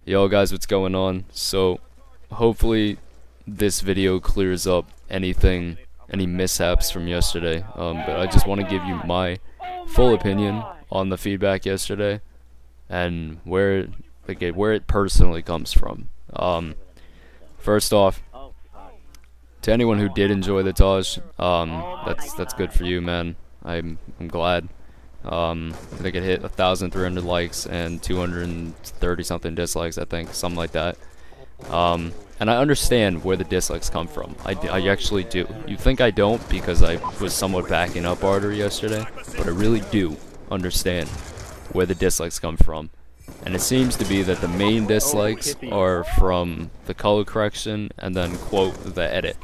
Yo guys, what's going on? So hopefully this video clears up any mishaps from yesterday, but I just want to give you my full opinion on the feedback yesterday and where it personally comes from. First off, to anyone who did enjoy the Taj, that's good for you, man. I'm glad. I think it hit 1,300 likes and 230 something dislikes, I think, something like that. And I understand where the dislikes come from. I actually do. You think I don't because I was somewhat backing up Artery yesterday, but I really do understand where the dislikes come from. And it seems to be that the main dislikes are from the color correction and then, quote, the edit.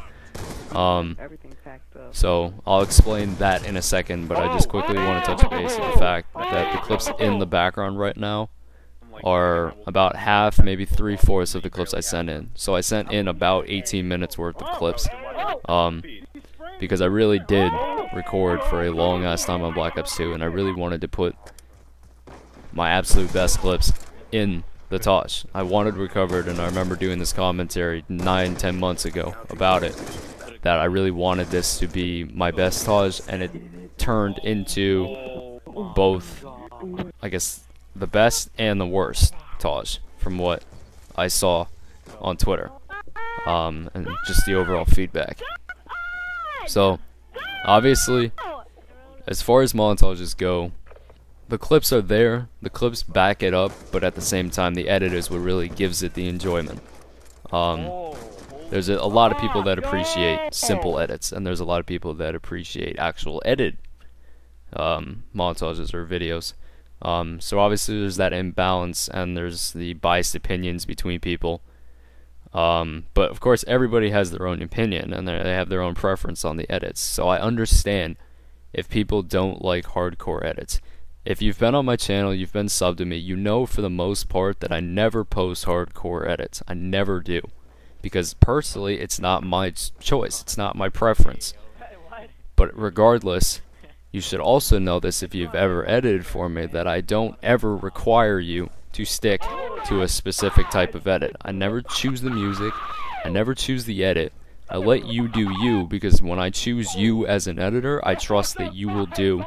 So I'll explain that in a second, but I just quickly want to touch base on the fact that the clips in the background right now are about half, maybe 3/4 of the clips I sent in. So I sent in about 18 minutes worth of clips, because I really did record for a long ass time on Black Ops 2, and I really wanted to put my absolute best clips in the Taj. I wanted recovered, and I remember doing this commentary 9-10 months ago about it, that I really wanted this to be my best Taj, and it turned into both, I guess, the best and the worst Taj from what I saw on Twitter, and just the overall feedback. So obviously, as far as montages go, the clips are there, the clips back it up, but at the same time the edit is what really gives it the enjoyment. There's a lot of people that appreciate simple edits, and there's a lot of people that appreciate actual edit montages or videos. So obviously there's that imbalance, and there's the biased opinions between people. But of course everybody has their own opinion, and they have their own preference on the edits. So I understand if people don't like hardcore edits. If you've been on my channel, you've been subbed to me, you know for the most part that I never post hardcore edits. I never do. Because personally, it's not my choice. It's not my preference. But regardless, you should also know this if you've ever edited for me, that I don't ever require you to stick to a specific type of edit. I never choose the music. I never choose the edit. I let you do you, because when I choose you as an editor, I trust that you will do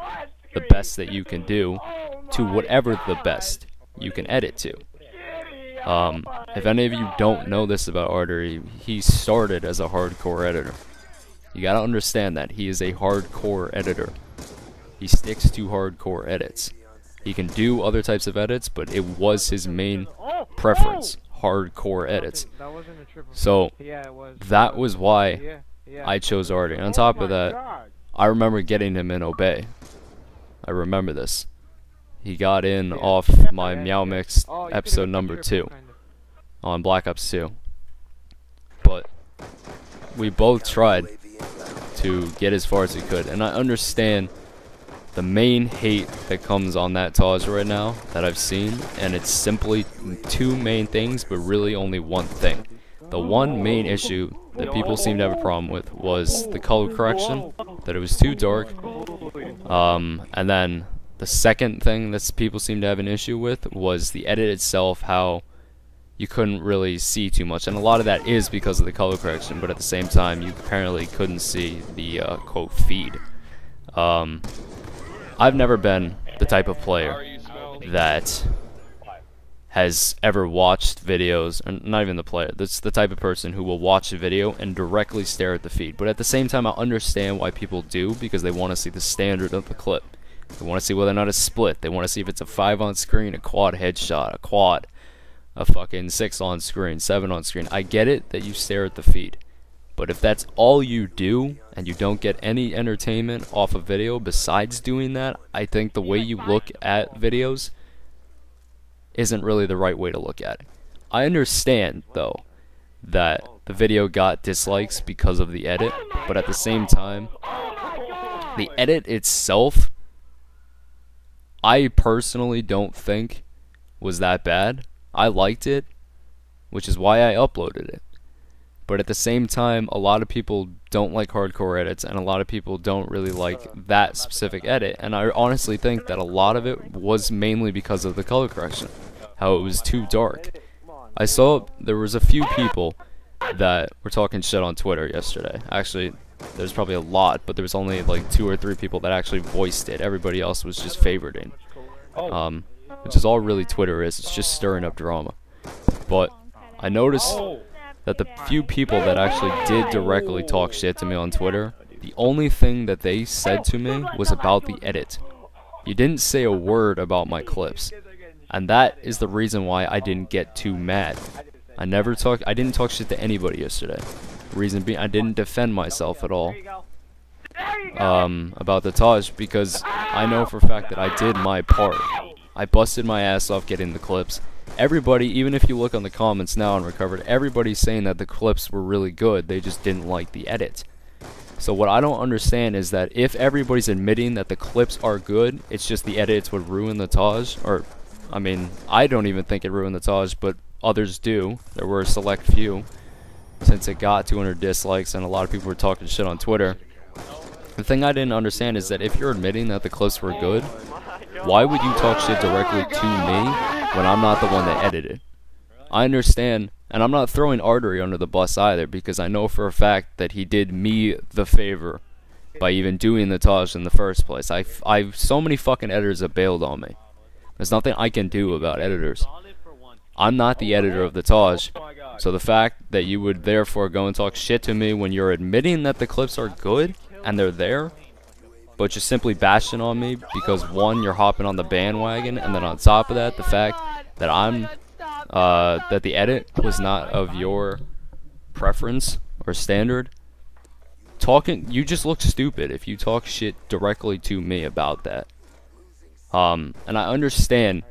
the best that you can do to whatever the best you can edit to. If any of you don't know this about Artery, he started as a hardcore editor. You gotta understand that. He is a hardcore editor. He sticks to hardcore edits. He can do other types of edits, but it was his main preference, hardcore edits. So that was why I chose Artery. On top of that, I remember getting him in Obey. I remember this. He got in off my Meow Mix episode number 2 on Black Ops 2. But we both tried to get as far as we could, and I understand the main hate that comes on that Taj right now that I've seen, and it's simply two main things, but really only one thing. The one main issue that people seem to have a problem with was the color correction, that it was too dark, and then the second thing that people seem to have an issue with was the edit itself, how you couldn't really see too much. And a lot of that is because of the color correction, but at the same time, you apparently couldn't see the, quote, feed. I've never been the type of player that has ever watched videos, and not even the player, that's the type of person who will watch a video and directly stare at the feed. But at the same time, I understand why people do, because they want to see the standard of the clip. They want to see whether or not it's split. They want to see if it's a 5 on screen, a quad headshot, a quad, a fucking 6 on screen, 7 on screen. I get it that you stare at the feed. But if that's all you do, and you don't get any entertainment off a video besides doing that, I think the way you look at videos isn't really the right way to look at it. I understand, though, that the video got dislikes because of the edit, but at the same time, the edit itself, I personally don't think was that bad. I liked it, which is why I uploaded it. But at the same time, a lot of people don't like hardcore edits, and a lot of people don't really like that specific edit, and I honestly think that a lot of it was mainly because of the color correction. How it was too dark. I saw there was a few people that were talking shit on Twitter yesterday. Actually, there's probably a lot, but there was only like 2 or 3 people that actually voiced it. Everybody else was just favoriting. Which is all really Twitter is. It's just stirring up drama. But I noticed that the few people that actually did directly talk shit to me on Twitter, the only thing that they said to me was about the edit. You didn't say a word about my clips. And that is the reason why I didn't get too mad. I didn't talk shit to anybody yesterday. Reason being, I didn't defend myself at all about the Taj, because I know for a fact that I did my part. I busted my ass off getting the clips. Everybody, even if you look on the comments now on Recovered, everybody's saying that the clips were really good. They just didn't like the edit. So what I don't understand is that if everybody's admitting that the clips are good, it's just the edits would ruin the Taj. Or, I mean, I don't even think it ruined the Taj, but others do. There were a select few, since it got 200 dislikes and a lot of people were talking shit on Twitter. The thing I didn't understand is that if you're admitting that the clips were good, why would you talk shit directly to me when I'm not the one that edited? I understand, and I'm not throwing Artery under the bus either, because I know for a fact that he did me the favor by even doing the Taj in the first place. So many fucking editors have bailed on me. There's nothing I can do about editors. I'm not the editor of the Taj, so the fact that you would therefore go and talk shit to me when you're admitting that the clips are good and they're there, but just simply bashing on me because, one, you're hopping on the bandwagon, and then on top of that, the fact that that the edit was not of your preference or standard. You just look stupid if you talk shit directly to me about that. And I understand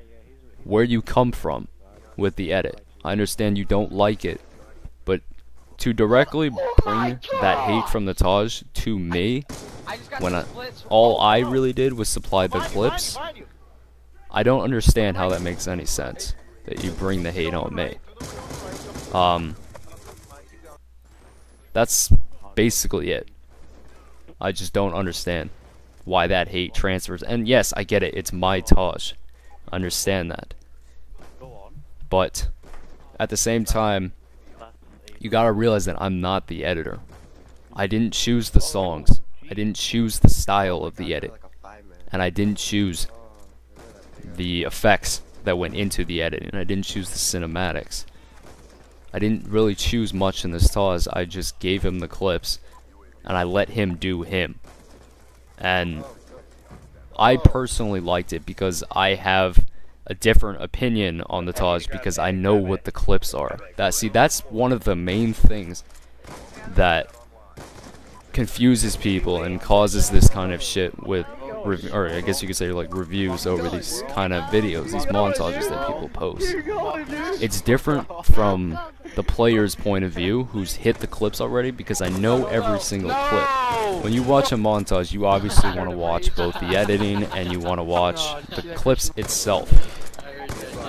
where you come from with the edit. I understand you don't like it, but to directly bring that hate from the Taj to me, when all I really did was supply the clips, I don't understand how that makes any sense, that you bring the hate on me. That's basically it. I just don't understand why that hate transfers. And yes, I get it, it's my Taj. I understand that. But at the same time, you gotta realize that I'm not the editor. I didn't choose the songs. I didn't choose the style of the edit. And I didn't choose the effects that went into the edit. And I didn't choose the cinematics. I didn't really choose much in this Taj. I just gave him the clips, and I let him do him. And I personally liked it because I have a different opinion on the Taj, because I know what the clips are. That's one of the main things that confuses people and causes this kind of shit with, or I guess you could say, like, reviews over these kind of videos, these montages that people post. It's different from the player's point of view, who's hit the clips already, because I know every single clip. When you watch a montage, you obviously want to watch both the editing and you want to watch the clips itself.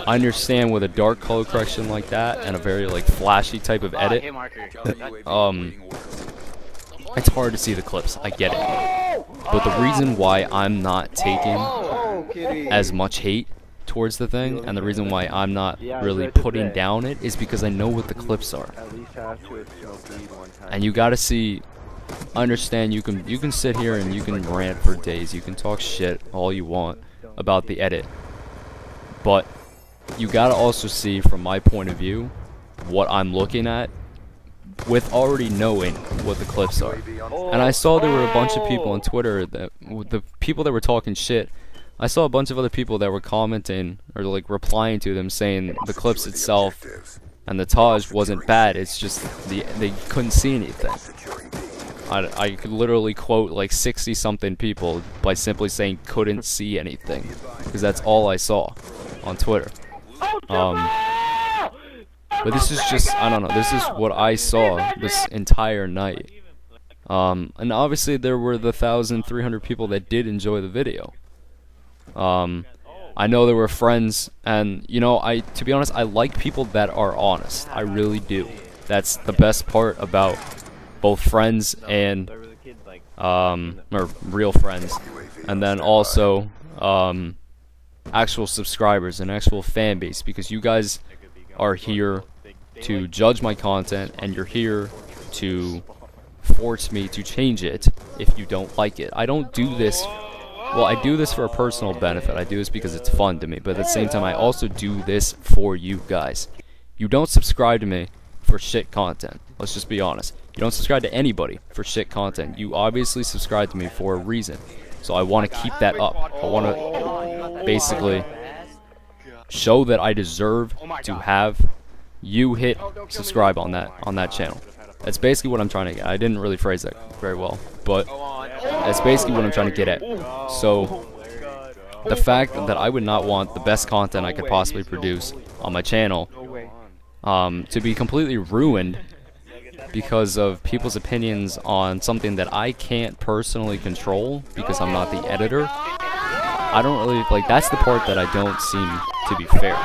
I understand with a dark color correction like that and a very, like, flashy type of edit, it's hard to see the clips. I get it. But the reason why I'm not taking as much hate towards the thing, and the reason why I'm not really putting down it, is because I know what the clips are. And you gotta see, understand, you can sit here and you can rant for days, you can talk shit all you want about the edit, but you gotta also see, from my point of view, what I'm looking at, with already knowing what the clips are. And I saw there were a bunch of people on Twitter, that the people that were talking shit, I saw a bunch of other people that were commenting or, like, replying to them, saying the clips itself and the Taj wasn't bad, it's just they couldn't see anything. I could literally quote like 60 something people by simply saying couldn't see anything, because that's all I saw on Twitter. But this is just, I don't know, this is what I saw this entire night. And obviously there were the 1,300 people that did enjoy the video. I know there were friends, and, you know, to be honest, I like people that are honest. I really do. That's the best part about both friends and, or real friends, and then also, actual subscribers and actual fan base, because you guys are here to judge my content, and you're here to force me to change it if you don't like it. I don't do this, well, I do this for a personal benefit. I do this because it's fun to me, but at the same time, I also do this for you guys. You don't subscribe to me for shit content. Let's just be honest. You don't subscribe to anybody for shit content. You obviously subscribe to me for a reason. So I want to keep that up. I want to basically show that I deserve to have you hit subscribe on that channel. That's basically what I'm trying to get. I didn't really phrase that very well, but that's basically what I'm trying to get at. So the fact that I would not want the best content I could possibly produce on my channel to be completely ruined because of people's opinions on something that I can't personally control because I'm not the editor, I don't really, like, that's the part that I don't seem to be fair.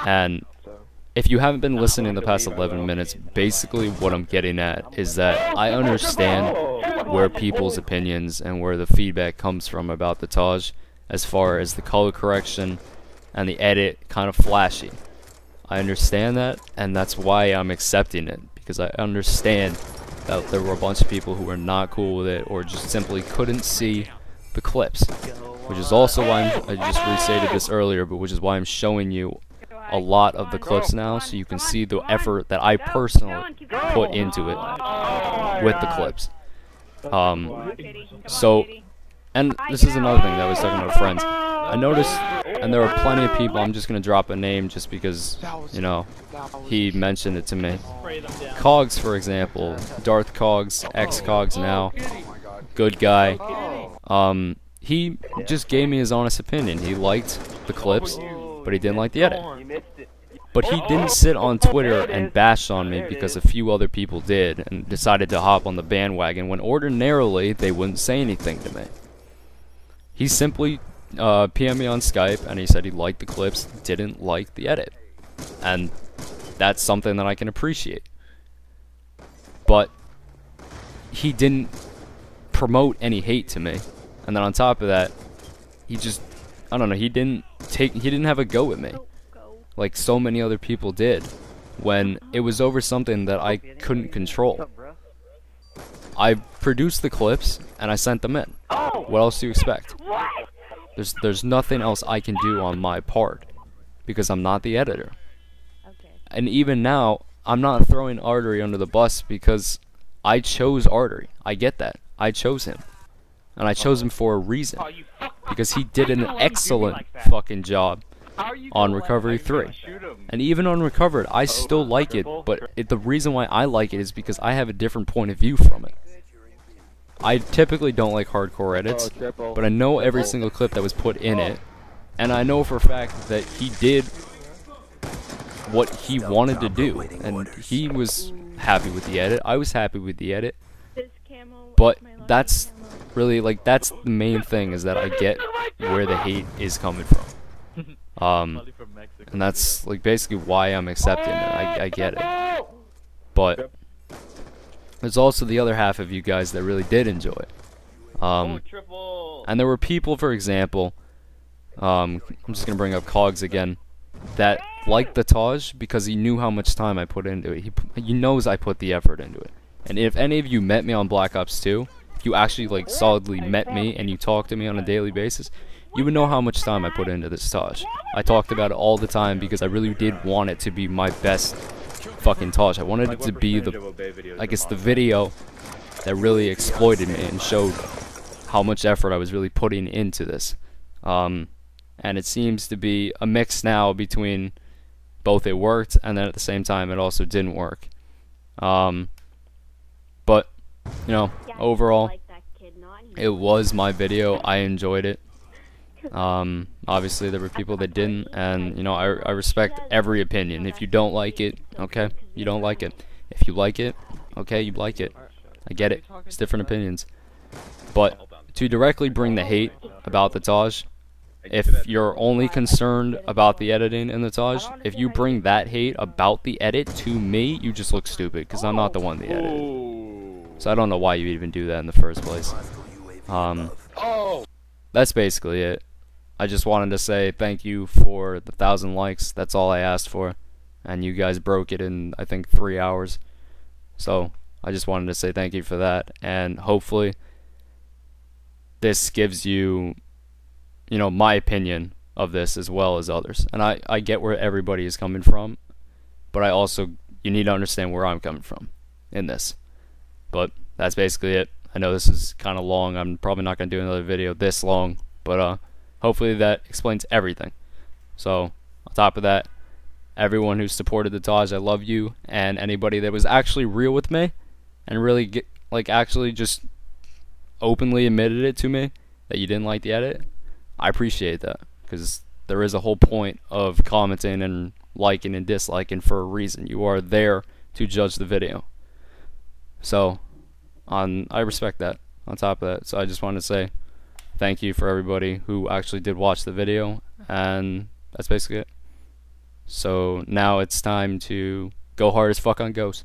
And if you haven't been listening the past 11 minutes, basically what I'm getting at is that I understand where people's opinions and where the feedback comes from about the Taj, as far as the color correction and the edit kind of flashy. I understand that, and that's why I'm accepting it, because I understand that there were a bunch of people who were not cool with it or just simply couldn't see the clips, which is also why I just restated this earlier, but which is why I'm showing you a lot of the clips now, so you can see the effort that I personally put into it with the clips. And this is another thing that I was talking about with friends. I noticed, and there were plenty of people, I'm just going to drop a name just because, you know, he mentioned it to me. Cogs, for example, Darth Cogs, ex-Cogs now, good guy. He just gave me his honest opinion. He liked the clips, but he didn't like the edit. But he didn't sit on Twitter and bash on me because a few other people did and decided to hop on the bandwagon when ordinarily they wouldn't say anything to me. He simply PM'd me on Skype and he said he liked the clips, didn't like the edit. And that's something that I can appreciate. But he didn't promote any hate to me. And then on top of that, he just, I don't know, he didn't have a go at me like so many other people did when it was over something that I couldn't control. I produced the clips and I sent them in. What else do you expect? There's nothing else I can do on my part because I'm not the editor. And even now, I'm not throwing Artery under the bus because I chose Artery. I get that. I chose him. And I chose him for a reason. Because he did an excellent fucking job on Recovery 3. And even on Recovered, I still like it, but the reason why I like it is because I have a different point of view from it. I typically don't like hardcore edits, but I know every single clip that was put in it, and I know for a fact that he did what he wanted to do, and he was happy with the edit, I was happy with the edit, but that's really, like, that's the main thing, is that I get where the hate is coming from. And that's, like, basically why I'm accepting it. I get it. But there's also the other half of you guys that really did enjoy it. And there were people, for example, I'm just going to bring up Cogs again, that liked the Taj because he knew how much time I put into it. He knows I put the effort into it. And if any of you met me on Black Ops 2, if you actually, like, solidly met me and you talk to me on a daily basis, you would know how much time I put into this Taj. I talked about it all the time because I really did want it to be my best fucking Taj. I wanted it to be the, I guess, the video that really exploited me and showed how much effort I was really putting into this. And it seems to be a mix now between both it worked and then at the same time it also didn't work. But, you know, overall, it was my video. I enjoyed it. Obviously there were people that didn't, and, you know, I respect every opinion. If you don't like it, okay, you don't like it. If you like it, okay, you like it. I get it. It's different opinions. But to directly bring the hate about the Taj, if you're only concerned about the editing in the Taj, if you bring that hate about the edit to me, you just look stupid, because I'm not the one that edited. So I don't know why you even do that in the first place. That's basically it. I just wanted to say thank you for the 1,000 likes. That's all I asked for. and you guys broke it in, I think, 3 hours. So I just wanted to say thank you for that, and hopefully this gives you, my opinion of this as well as others. And I get where everybody is coming from, but you need to understand where I'm coming from in this. But that's basically it. I know this is kind of long. I'm probably not going to do another video this long, but hopefully that explains everything. So on top of that, everyone who supported the Taj, I love you, and anybody that was actually real with me and really actually just openly admitted it to me that you didn't like the edit, I appreciate that, because there is a whole point of commenting and liking and disliking for a reason. You are there to judge the video. So I respect that on top of that. So I just want to say thank you for everybody who actually did watch the video, and that's basically it. So now it's time to go hard as fuck on ghosts.